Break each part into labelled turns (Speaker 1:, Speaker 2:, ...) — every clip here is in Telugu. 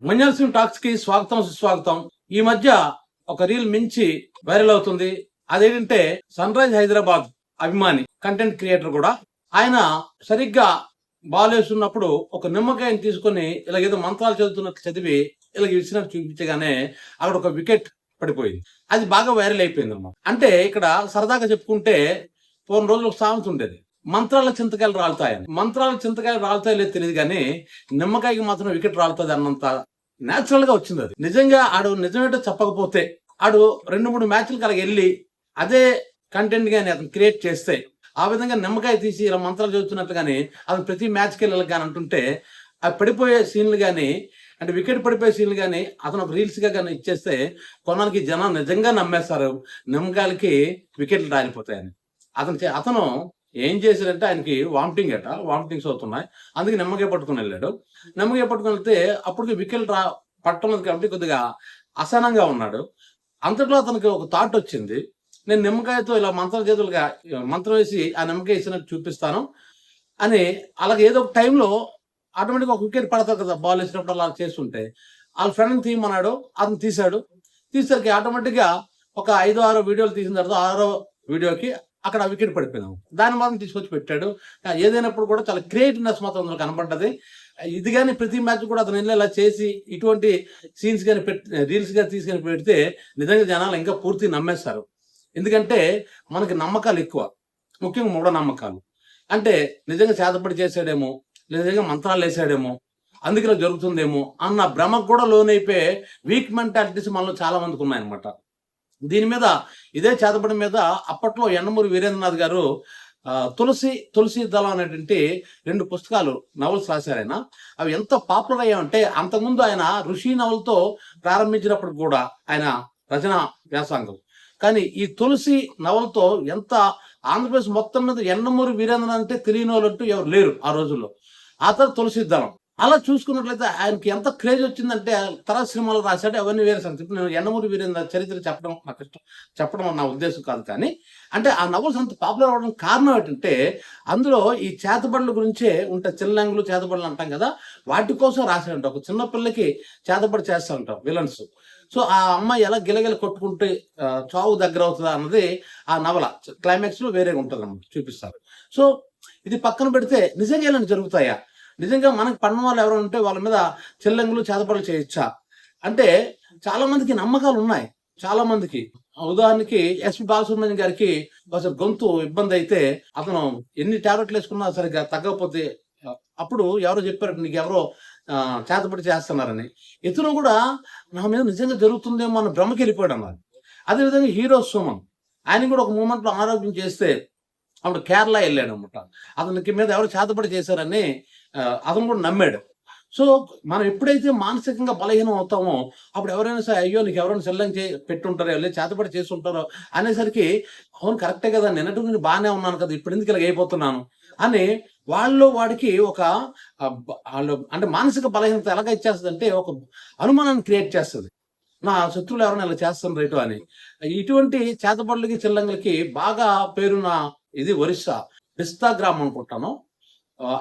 Speaker 1: మంజల్ సింగ్ టాక్స్ కి స్వాగతం సుస్వాగతం. ఈ మధ్య ఒక రీల్ మించి వైరల్ అవుతుంది. అదేంటంటే సన్ రైజ్ హైదరాబాద్ అభిమాని కంటెంట్ క్రియేటర్ కూడా ఆయన సరిగ్గా బాల్ వేస్తున్నప్పుడు ఒక నిమ్మకాయని తీసుకొని ఇలాగేదో మంత్రాలు చదువుతున్నట్లు చదివి ఇలాగ ఇచ్చినట్టు చూపించగానే అక్కడ ఒక వికెట్ పడిపోయింది. అది బాగా వైరల్ అయిపోయింది అన్నమాట. అంటే ఇక్కడ సరదాగా చెప్పుకుంటే పూర్వం రోజులు ఒక సామెత ఉండేది, మంత్రాల చింతకాయలు రాలుతాయని. మంత్రాల చింతకాయలు రాలుతాయో లేదు తెలియదు కానీ నిమ్మకాయకి మాత్రం వికెట్ రాలుతుంది అన్నంత న్యాచురల్ గా వచ్చింది. అది నిజంగా ఆడు నిజమేటో చెప్పకపోతే ఆడు 2-3 మ్యాచ్లకు అలాగ వెళ్ళి అదే కంటెంట్ గాని అతను క్రియేట్ చేస్తే, ఆ విధంగా నిమ్మకాయ తీసి ఇలా మంత్రాలు చదువుతున్నట్లు కానీ అతను ప్రతి మ్యాచ్కి వెళ్ళాలి కానీ అంటుంటే ఆ పడిపోయే సీన్లు కానీ అంటే వికెట్ పడిపోయే సీన్లు కానీ అతను ఒక రీల్స్ గా కానీ ఇచ్చేస్తే కొన్నాళ్ళకి జనం నిజంగా నమ్మేస్తారు నిమ్మకాయలకి వికెట్లు రాలిపోతాయని. అతను ఏం చేశాడంటే ఆయనకి వామిటింగ్స్ అవుతున్నాయి, అందుకే నిమ్మకాయ పట్టుకుని వెళ్ళాడు. నిమ్మకాయ పట్టుకుని వెళ్తే అప్పటికి వికెట్ పట్టలేదు కాబట్టి కొద్దిగా అసహనంగా ఉన్నాడు. అంతట్లో అతనికి ఒక థాట్ వచ్చింది, నేను నిమ్మకాయతో ఇలా మంత్రం వేసి ఆ నిమ్మకాయ ఇచ్చినట్టు చూపిస్తాను అని. అలాగే ఏదో ఒక టైంలో ఆటోమేటిక్గా ఒక వికెట్ పడతారు కదా బాల్ వేసినప్పుడు, అలా చేస్తుంటే వాళ్ళ ఫ్రెండ్ని తీయమన్నాడు, అతను తీసేసరికి ఆటోమేటిక్గా ఒక 5-6 వీడియోలు తీసిన తర్వాత 6వ వీడియోకి అక్కడ వికెట్ పడిపోయినాము. దాన్ని మాత్రం తీసుకొచ్చి పెట్టాడు. ఏదైనప్పుడు కూడా చాలా క్రియేటివ్నెస్ మాత్రం అందులో కనపడ్డది. ఇది కానీ ప్రతి మ్యాచ్ కూడా అతను ఇలా చేసి ఇటువంటి సీన్స్ కానీ రీల్స్ గా తీసుకొని పెడితే నిజంగా జనాలు ఇంకా పూర్తి నమ్మేస్తారు. ఎందుకంటే మనకి నమ్మకాలు ఎక్కువ, ముఖ్యంగా మూఢనమ్మకాలు. అంటే నిజంగా చేతపడి చేసాడేమో, నిజంగా మంత్రాలు వేసాడేమో, అందుకే ఇలా జరుగుతుందేమో అన్న భ్రమకు కూడా లోనైపోయే వీక్ మెంటాలిటీస్ మనలో చాలా మందికి ఉన్నాయన్నమాట. దీని మీద ఇదే చేతపడి మీద అప్పట్లో యండమూరి వీరేంద్రనాథ్ గారు తులసి దళం అనేటువంటి 2 పుస్తకాలు నవల్స్ రాశారు ఆయన. అవి ఎంత పాపులర్ అయ్యాయంటే అంతకుముందు ఆయన ఋషి నవలతో ప్రారంభించినప్పుడు కూడా ఆయన రచన వ్యాసంగం, కానీ ఈ తులసి నవలతో ఎంత ఆంధ్రప్రదేశ్ మొత్తం మీద యండమూరి వీరేంద్రనాథ్ అంటే తెలియని వాళ్ళంటూ ఎవరు లేరు ఆ రోజుల్లో. ఆ తర్వాత తులసి దళం అలా చూసుకున్నట్లయితే ఆయనకి ఎంత క్రేజ్ వచ్చిందంటే తర్వాత సినిమాలు రాశాడు, అవన్నీ వేరే సంగతి. ఇప్పుడు నేను యండమూరి వీరేంద్ర చరిత్ర చెప్పడం నాకు ఇష్టం, చెప్పడం నా ఉద్దేశం కాదు. కానీ అంటే ఆ నవల్స్ అంత పాపులర్ అవ్వడం కారణం ఏంటంటే అందులో ఈ చేతబడుల గురించే ఉంటాయి. చిల్లంగులు చేతబడులు అంటాం కదా, వాటి కోసం రాశాడంట. ఒక చిన్న పిల్లకి చేతబడి చేస్తారంట విలన్స్. సో ఆ అమ్మాయి ఎలా గిలగిల కొట్టుకుంటే చావు దగ్గర అవుతుందా అన్నది ఆ నవల క్లైమాక్స్ లో వేరేగా ఉంటుంది అన్నమాట, చూపిస్తారు. సో ఇది పక్కన పెడితే నిజంగా ఇలా జరుగుతాయా, నిజంగా మనకి పడిన వాళ్ళు ఎవరైనా ఉంటే వాళ్ళ మీద చిల్లంగులు చేతపడులు చేయొచ్చా అంటే చాలా మందికి నమ్మకాలు ఉన్నాయి. చాలా మందికి ఉదాహరణకి ఎస్పి బాలసుబ్రహ్మణ్యం గారికి అసలు గొంతు ఇబ్బంది అయితే అతను ఎన్ని టాబ్లెట్లు వేసుకున్నా సరిగ్గా తగ్గకపోతే అప్పుడు ఎవరో చెప్పారు నీకు ఎవరో చేతపడి చేస్తున్నారని. ఇతను కూడా నా మీద నిజంగా జరుగుతుందేమో అన్న భ్రమకి వెళ్ళిపోయాడు అన్నారు. అదేవిధంగా హీరో సుమన్, ఆయన కూడా ఒక మూమెంట్ లో అనారోగ్యం చేస్తే అప్పుడు కేరళ వెళ్ళాడు అనమాట. అతనికి మీద ఎవరు చేతపడి చేశారని అతను కూడా నమ్మాడు. సో మనం ఎప్పుడైతే మానసికంగా బలహీనం అవుతామో అప్పుడు ఎవరైనా సరే అయ్యో నీకు ఎవరైనా సెల్లం పెట్టుంటారో లేదా చేతపడి చేసి ఉంటారో అనేసరికి అవును కరెక్టే కదా, నిన్నటి నుంచి బాగానే ఉన్నాను కదా, ఇప్పుడు ఎందుకు ఇలా అయిపోతున్నాను అని వాడికి ఒక అంటే మానసిక బలహీనత ఎలాగ ఇచ్చేస్తుంది అంటే ఒక అనుమానాన్ని క్రియేట్ చేస్తుంది, నా శత్రువులు ఎవరైనా ఇలా చేస్తాను రేటు అని. ఇటువంటి చేతపడులకి చిల్లంగులకి బాగా పేరున్న ఇది ఒరిస్సా బిస్తా గ్రామం అనుకుంటాను.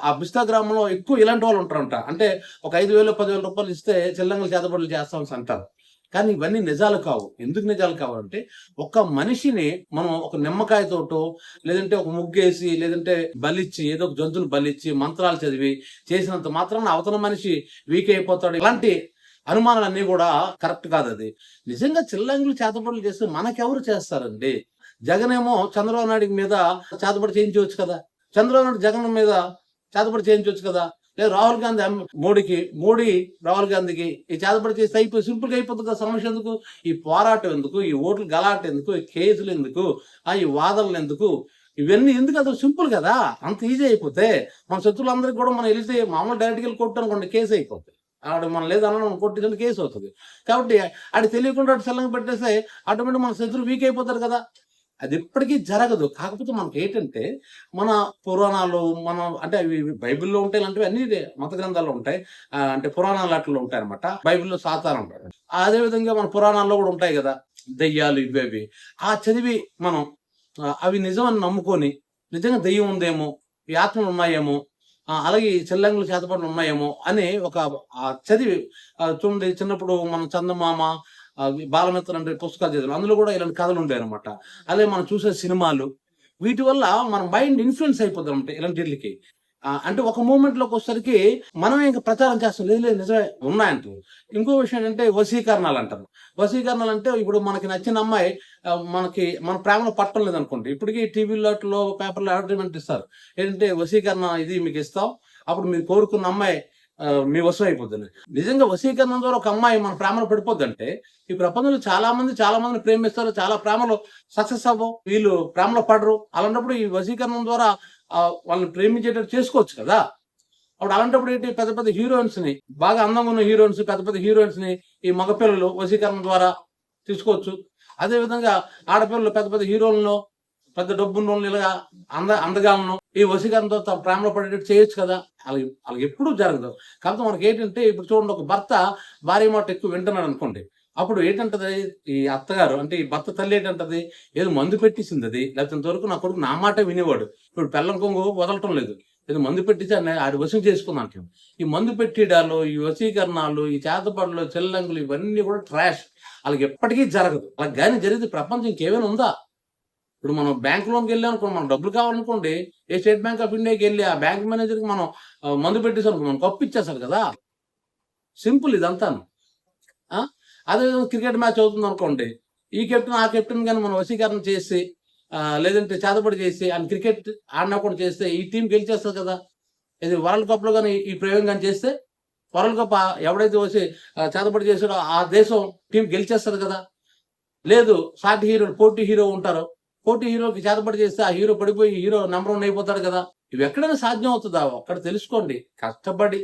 Speaker 1: ఆ బిస్తా గ్రామంలో ఎక్కువ ఇలాంటి వాళ్ళు ఉంటారంట. అంటే ఒక 5,000-10,000 రూపాయలు ఇస్తే చిల్లంగులు చేతబడులు చేస్తామని అంటారు. కానీ ఇవన్నీ నిజాలు కావు. ఎందుకు నిజాలు కావాలంటే ఒక మనిషిని మనం ఒక నిమ్మకాయతోటో లేదంటే ఒక ముగ్గేసి లేదంటే బలిచ్చి ఏదో ఒక జంతువుని బలిచ్చి మంత్రాలు చదివి చేసినంత మాత్రాన అవతల మనిషి వీక్ అయిపోతాడు, ఇలాంటి అనుమానాలన్నీ కూడా కరెక్ట్ కాదు. అది నిజంగా చిల్లంగులు చేతబడులు చేస్తే మనకెవరు చేస్తారండి? జగన్ ఏమో చంద్రబాబు నాయుడు మీద చేతబడి చేయించవచ్చు కదా, చంద్రబాబు నాయుడు జగన్ మీద చేతబడి చేయించవచ్చు కదా, లేదా రాహుల్ గాంధీ మోడీ రాహుల్ గాంధీకి ఈ చేతబడి చేస్తే అయిపోయి సింపుల్గా అయిపోతుంది కదా. సమస్య ఎందుకు? ఈ పోరాటం ఎందుకు? ఈ ఓట్లు గలాట ఎందుకు? ఈ కేసులు ఎందుకు? ఈ వాదనలు ఎందుకు? ఇవన్నీ ఎందుకు? అది సింపుల్ కదా, అంత ఈజీ అయిపోతే మన శత్రువులందరికీ కూడా మనం వెళ్తే మామూలు డైరెక్ట్గా వెళ్ళి కొట్టు అనుకోండి కేసు అయిపోతుంది. ఆడు మనం లేదన్నా కొట్టిందంటే కేసు అవుతుంది. కాబట్టి ఆడు తెలియకుండా అటు సెల్లంగా పెట్టేస్తే ఆటోమేటిక్ మన శత్రువు వీక్ అయిపోతారు కదా. అది ఎప్పటికీ జరగదు. కాకపోతే మనకి ఏంటంటే మన పురాణాలు మనం అంటే అవి బైబిల్లో ఉంటాయి, ఇలాంటివి అన్ని మత గ్రంథాల్లో ఉంటాయి. అంటే పురాణాలు అట్లా ఉంటాయి అనమాట. బైబిల్లో సాతాను ఉంటాడు, అదే విధంగా మన పురాణాల్లో కూడా ఉంటాయి కదా దెయ్యాలు ఇవేవి. ఆ చదివి మనం అవి నిజమని నమ్ముకొని నిజంగా దెయ్యం ఉందేమో, ఈ ఆత్మలు ఉన్నాయేమో, అలాగే ఈ చెల్లంగులు చేతపడులు ఉన్నాయేమో అని ఒక చదివి చూడండి, చిన్నప్పుడు మనం చందమామ, బాలమిత్ర అంటే పుస్తకాలు చదివాం, అందులో కూడా ఇలాంటి కథలు ఉంటాయి అనమాట. అలాగే మనం చూసే సినిమాలు, వీటి వల్ల మన మైండ్ ఇన్ఫ్లుయెన్స్ అయిపోతుంది అనమాట ఇలాంటికి. అంటే ఒక మూమెంట్ లోకి వచ్చేసరికి మనమే ఇంకా ప్రచారం చేస్తాం, లేదు లేదు నిజమే ఉన్నాయంటారు. ఇంకో విషయం ఏంటంటే వశీకరణాలు అంటారు. వశీకరణాలు అంటే ఇప్పుడు మనకి నచ్చిన అమ్మాయి మనకి మన ప్రేమలో పట్టడం లేదనుకోండి, ఇప్పటికీ టీవీలో పేపర్లో అడ్వర్టైజ్మెంట్ ఇస్తారు, ఏంటంటే వశీకరణ ఇది మీకు ఇస్తాం, అప్పుడు మీరు కోరుకున్న అమ్మాయి మీ వశం అయిపోద్ది. నిజంగా వశీకరణం ద్వారా ఒక అమ్మాయి మన ప్రేమలో పడిపోద్దంటే, ఈ ప్రపంచంలో చాలా మందిని ప్రేమిస్తారు, చాలా ప్రేమలో సక్సెస్ అవ్వవు, వీళ్ళు ప్రేమలో పడరు. అలాంటప్పుడు ఈ వశీకరణం ద్వారా వాళ్ళని ప్రేమించేటట్టు చేసుకోవచ్చు కదా. అప్పుడు అలాంటప్పుడు ఏంటి, పెద్ద పెద్ద హీరోయిన్స్ ని, బాగా అందంగా ఉన్న హీరోయిన్స్, పెద్ద పెద్ద హీరోయిన్స్ ని ఈ మగపిల్లలు వశీకరణం ద్వారా తీసుకోవచ్చు. అదే విధంగా ఆడపిల్లలు పెద్ద పెద్ద హీరోలను, పెద్ద డబ్బున్న ఇలాగా అందగాలను ఈ వశీకరణతో తమ ప్రేమలో పడేటట్టు చేయొచ్చు కదా. అలాగే ఎప్పుడూ జరగదు. కాకపోతే మనకి ఏంటంటే, ఇప్పుడు చూడండి, ఒక భర్త భార్య మాట ఎక్కువ వింటున్నాడు అనుకోండి, అప్పుడు ఏంటంటది ఈ అత్తగారు, అంటే ఈ భర్త తల్లి ఏంటంటది, ఏదో మందు పెట్టించింది అది, లేకపోతే ఇంతవరకు నా కొడుకు నా మాట వినేవాడు, ఇప్పుడు పెళ్ళం కొంగు వదలటం లేదు, ఏదో మందు పెట్టించి ఆడి వశం చేసుకున్నాను. ఈ మందు పెట్టిడాలు, ఈ వశీకరణాలు, ఈ చేతపడలు, చెల్లంగులు, ఇవన్నీ కూడా ట్రాష్. అలాగే ఎప్పటికీ జరగదు. అలా కానీ జరిగితే ప్రపంచం ఇంకేమైనా ఉందా? ఇప్పుడు మనం బ్యాంక్ లోన్కి వెళ్ళాం అనుకో, మనం డబ్బులు కావాలనుకోండి, ఏ స్టేట్ బ్యాంక్ ఆఫ్ ఇండియాకి వెళ్ళి ఆ బ్యాంక్ మేనేజర్కి మనం మందు పెట్టేసాం అనుకో, మనం కప్పు ఇచ్చేస్తారు కదా. సింపుల్ ఇదంతాను. అదేవిధంగా క్రికెట్ మ్యాచ్ అవుతుంది అనుకోండి, ఈ కెప్టెన్ ఆ కెప్టెన్ కానీ మనం వశీకరణ చేసి లేదంటే చేతపడి చేసి ఆయన క్రికెట్ ఆడినా కూడా చేస్తే ఈ టీం గెలిచేస్తుంది కదా. ఇది వరల్డ్ కప్ లో కానీ ఈ ప్రయోగం కానీ చేస్తే వరల్డ్ కప్ ఎవడైతే వచ్చి చేతపడి చేసాడో ఆ దేశం టీం గెలిచేస్తుంది కదా. లేదు, సాటి హీరో, పోటీ హీరో ఉంటారు, పోటీ హీరోకి చేతపడి చేస్తే ఆ హీరో పడిపోయి హీరో నెంబర్ 1 అయిపోతాడు కదా. ఇవి ఎక్కడైనా సాధ్యం అవుతుందా? ఒక్కడ తెలుసుకోండి, కష్టపడి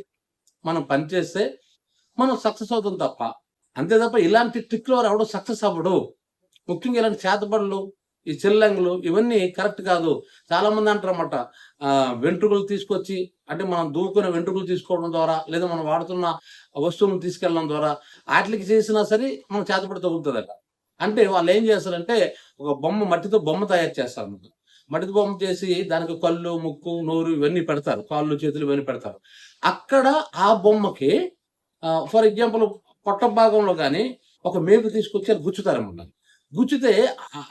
Speaker 1: మనం పనిచేస్తే మనం సక్సెస్ అవుతుంది తప్ప, అంతే తప్ప ఇలాంటి ట్రిక్లో ఎవడో సక్సెస్ అవ్వడు. ముఖ్యంగా ఇలాంటి చేతబడులు, ఈ చెల్లంగులు, ఇవన్నీ కరెక్ట్ కాదు. చాలా మంది అంటారన్నమాట, వెంట్రుకలు తీసుకొచ్చి, అంటే మనం దూకునే వెంట్రుకలు తీసుకోవడం ద్వారా, లేదా మనం వాడుతున్న వస్తువులను తీసుకెళ్ళడం ద్వారా వాటికి చేసినా సరే మనం చేతబడి తగ్గుతుందట. అంటే వాళ్ళు ఏం చేస్తారంటే, ఒక మట్టితో బొమ్మ తయారు చేస్తారు. మట్టితో బొమ్మ చేసి దానికి కళ్ళు, ముక్కు, నోరు ఇవన్నీ పెడతారు, కాళ్ళు, చేతులు ఇవన్నీ పెడతారు. అక్కడ ఆ బొమ్మకి ఫర్ ఎగ్జాంపుల్ పొట్ట భాగంలో కానీ ఒక మేకు తీసుకొచ్చి అది గుచ్చుతారన్నమాట. గుచ్చితే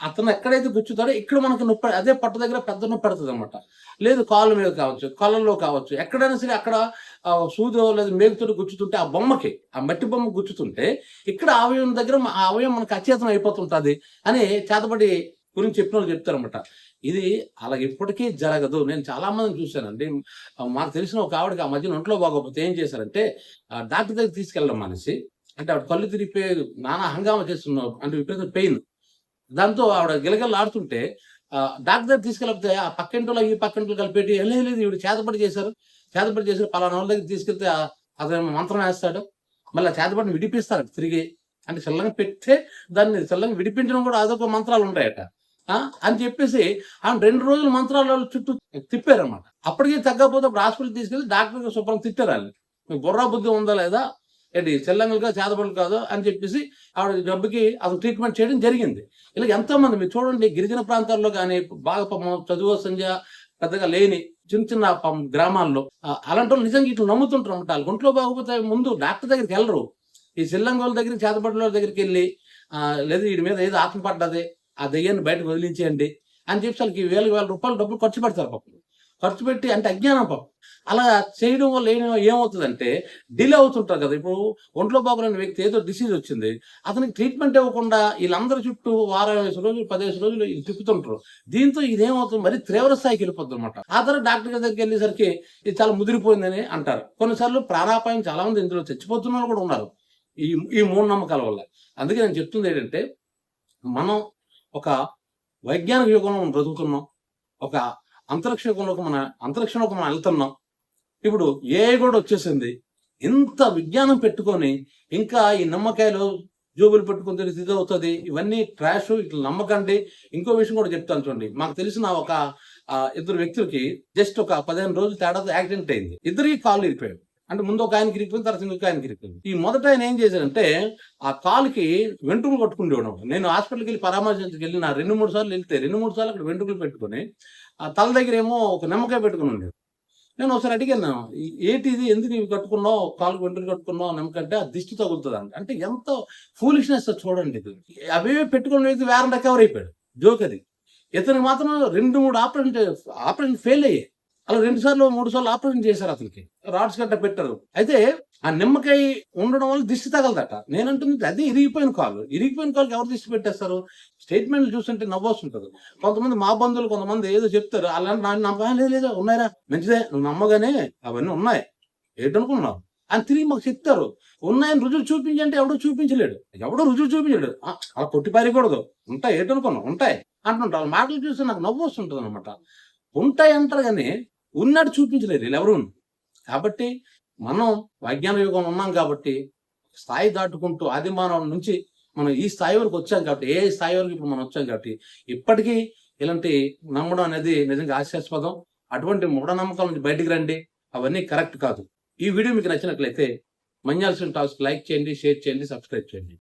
Speaker 1: అతను ఎక్కడైతే గుచ్చుతాడో ఇక్కడ మనకి నొప్పి, అదే పట్ట దగ్గర పెద్ద నొప్పి పెడుతుంది అనమాట. లేదు కాళ్ళ మీద కావచ్చు, కళ్ళల్లో కావచ్చు, ఎక్కడైనా సరే అక్కడ సూదో లేదా మేకుతో గుచ్చుతుంటే ఆ బొమ్మకి, ఆ మట్టి బొమ్మ గుచ్చుతుంటే ఇక్కడ అవయవం దగ్గర ఆ అవయవం మనకు అచేతనం అయిపోతుంటది అని చేతబడి గురించి చెప్పిన వాళ్ళు చెప్తారనమాట. ఇది అలా ఎప్పటికీ జరగదు. నేను చాలా మందిని చూశానండి. మాకు తెలిసిన ఒక ఆవిడకి ఆ మధ్యన ఒంట్లో బాగోకపోతే ఏం చేశారంటే, డాక్టర్ దగ్గర తీసుకెళ్ళడం మనిషి, అంటే ఆవిడ కళ్ళు తిరిగిపోయి నానా హంగామా చేస్తున్నావు, అంటే విపరీత పెయిన్. దాంతో ఆవిడ గిలగిల్లా ఆడుతుంటే డాక్టర్ దగ్గర తీసుకెళ్ళితే ఆ పక్కింటిలో ఈ పక్కింటిలో కలిపేటి, లేదు ఈవిడ చేతబడి చేశారు పలానా వాళ్ళ దగ్గర తీసుకెళ్తే అతను మంత్రం వేస్తాడు, మళ్ళీ ఆ చేతబడిని విడిపిస్తాడు తిరిగి. అంటే చల్లంగా పెడితే దాన్ని చల్లంగా విడిపించడం కూడా అదొక మంత్రాలు ఉంటాయట అని చెప్పేసి ఆమె 2 రోజులు మంత్రాల చుట్టూ తిప్పారన్నమాట. అప్పటికీ తగ్గకపోతే అప్పుడు హాస్పిటల్ తీసుకెళ్ళి డాక్టర్ శుభ్రం తిట్టారు వాళ్ళు, మీకు బుర్రా బుద్ధి ఉందా లేదా, ఏంటి చెల్లంగులుగా చేతబడులు కాదు అని చెప్పేసి ఆవిడ జబ్బుకి అసలు ట్రీట్మెంట్ చేయడం జరిగింది. ఇలా ఎంతో మంది మీరు చూడండి, గిరిజన ప్రాంతాల్లో కానీ బాగా చదువు సంధ్య పెద్దగా లేని చిన్న గ్రామాల్లో అలాంటి వాళ్ళు నిజంగా ఇట్లా నమ్ముతుంటారు అనమాట. వాళ్ళు ఒంట్లో బాగోపోతే ముందు డాక్టర్ దగ్గరికి వెళ్ళరు, ఈ చెల్లంగోళ్ళ దగ్గరికి, చేతబడుల దగ్గరికి వెళ్ళి లేదు వీడి మీద ఏదో ఆత్మ పడ్డది, ఆ దెయ్యాన్ని బయటకు వదిలించేయండి అని చెప్పి వాళ్ళకి వేల రూపాయలు డబ్బులు ఖర్చు పెడతారు పాపం. ఖర్చు పెట్టి, అంటే అజ్ఞానం పాపం. అలా చేయడం వల్ల ఏమవుతుందంటే డిలే అవుతుంటారు కదా. ఇప్పుడు ఒంట్లో బాగులేని వ్యక్తి ఏదో డిసీజ్ వచ్చింది, అతనికి ట్రీట్మెంట్ ఇవ్వకుండా వీళ్ళందరి చుట్టూ 15 రోజులు 15 రోజులు తిప్పుతుంటారు. దీంతో ఇదేమవుతుంది, మరి తీవ్ర స్థాయికి వెళ్ళిపోతుంది అనమాట. ఆ తర్వాత డాక్టర్ దగ్గరికి వెళ్ళేసరికి ఇది చాలా ముదిరిపోయిందని అంటారు. కొన్నిసార్లు ప్రాణాపాయం, చాలా మంది ఇందులో చచ్చిపోతున్న వాళ్ళు కూడా ఉన్నారు ఈ మూఢనమ్మకాల వల్ల. అందుకే నేను చెప్తుంది ఏంటంటే, మనం ఒక వైజ్ఞానిక యుగంలో మనం బ్రతుకుతున్నాం, ఒక అంతరిక్షంలోకి మనం వెళ్తున్నాం. ఇప్పుడు ఏఐ కూడా వచ్చేసింది. ఇంత విజ్ఞానం పెట్టుకొని ఇంకా ఈ నమ్మకాయలు జోబులు పెట్టుకుని తెలిసి ఇది అవుతుంది, ఇవన్నీ ట్రాష్, ఇట్లా నమ్మకండి. ఇంకో విషయం కూడా చెప్తాను చూడండి. మాకు తెలిసిన ఒక 2 వ్యక్తులకి జస్ట్ ఒక 15 రోజులు తేడాతో యాక్సిడెంట్ అయింది. ఇద్దరికి కాళ్ళు ఇరిపోయాయి. అంటే ముందు ఒక ఆయనకి ఇరిగిపోయింది, తర్వాత ఇంకొక ఆయనకి ఇరిగిపోయింది. ఈ మొదట ఆయన ఏం చేశారంటే ఆ కాలుకి వెంట్రుకలు కొట్టుకుంటేవాడు. నేను హాస్పిటల్కి వెళ్ళి పరామర్శించుకు వెళ్ళిన 2-3 సార్లు వెళ్తే 2-3 సార్లు అక్కడ వెంట్రుకలు పెట్టుకుని ఆ తల దగ్గర ఏమో ఒక నిమ్మకాయ పెట్టుకుని ఉండేది. నేను ఒకసారి అడిగాను, ఏంటి ఇది, ఎందుకు ఇవి కట్టుకున్నావు, కాలు వెంట్రులు కట్టుకున్నావు నమ్మకంటే ఆ దిష్టి తగులుతుంది అంట. అంటే ఎంత ఫూలిష్నెస్ చూడండి ఇది. అవే పెట్టుకున్న వ్యక్తి వేరే రికవర్ అయిపోయాడు. జోక్ అది. ఇతనికి మాత్రం 2-3 ఆపరేషన్ ఫెయిల్ అయ్యాయి. అలా 2 సార్లు 3 సార్లు ఆపరేషన్ చేశారు అతనికి. రాడ్స్ గట్ట పెట్టారు. అయితే ఆ నిమ్మకాయ ఉండడం వల్ల దిష్టి తగలదట. నేనంటుంది అదే ఇరిగిపోయిన కాలు. ఇరిగిపోయిన కాలుకి ఎవరు దిష్టి పెట్టేస్తారు? స్టేట్మెంట్లు చూస్తుంటే నవ్వొస్తుంటది. కొంతమంది మా బంధువులు కొంతమంది ఏదో చెప్తారు. అలాంటి నమ్మకం లేదు, ఉన్నాయిరా మంచిదే, నువ్వు నమ్మగానే అవన్నీ ఉన్నాయి, ఏంటనుకున్నావు అని తిరిగి మాకు చెప్తారు. ఉన్నాయని రుజువు చూపించంటే ఎవడో చూపించలేడు. రుజువు చూపించలేడు. అలా కొట్టి పారికూడదు. ఉంటాయి, ఏంటనుకున్నావు ఉంటాయి అంటుంటారు. వాళ్ళ మాటలు చూస్తే నాకు నవ్వు వస్తుంటది అనమాట. ఉంటాయి అంటారు కానీ ఉన్నట్టు చూపించలేరు వీళ్ళెవరు. కాబట్టి మనం వైజ్ఞానిక యుగం ఉన్నాం కాబట్టి స్థాయి దాటుకుంటూ ఆది మానవుల నుంచి మనం ఈ స్థాయి వరకు వచ్చాం కాబట్టి, ఏ స్థాయి వరకు ఇప్పుడు మనం వచ్చాం కాబట్టి ఇప్పటికీ ఇలాంటి నమ్మడం అనేది నిజంగా హాస్యాస్పదం. అటువంటి మూఢనమ్మకాల నుంచి బయటికి రండి. అవన్నీ కరెక్ట్ కాదు. ఈ వీడియో మీకు నచ్చినట్లయితే మంజాల్ టాక్స్ లైక్ చేయండి, షేర్ చేయండి, సబ్స్క్రైబ్ చేయండి.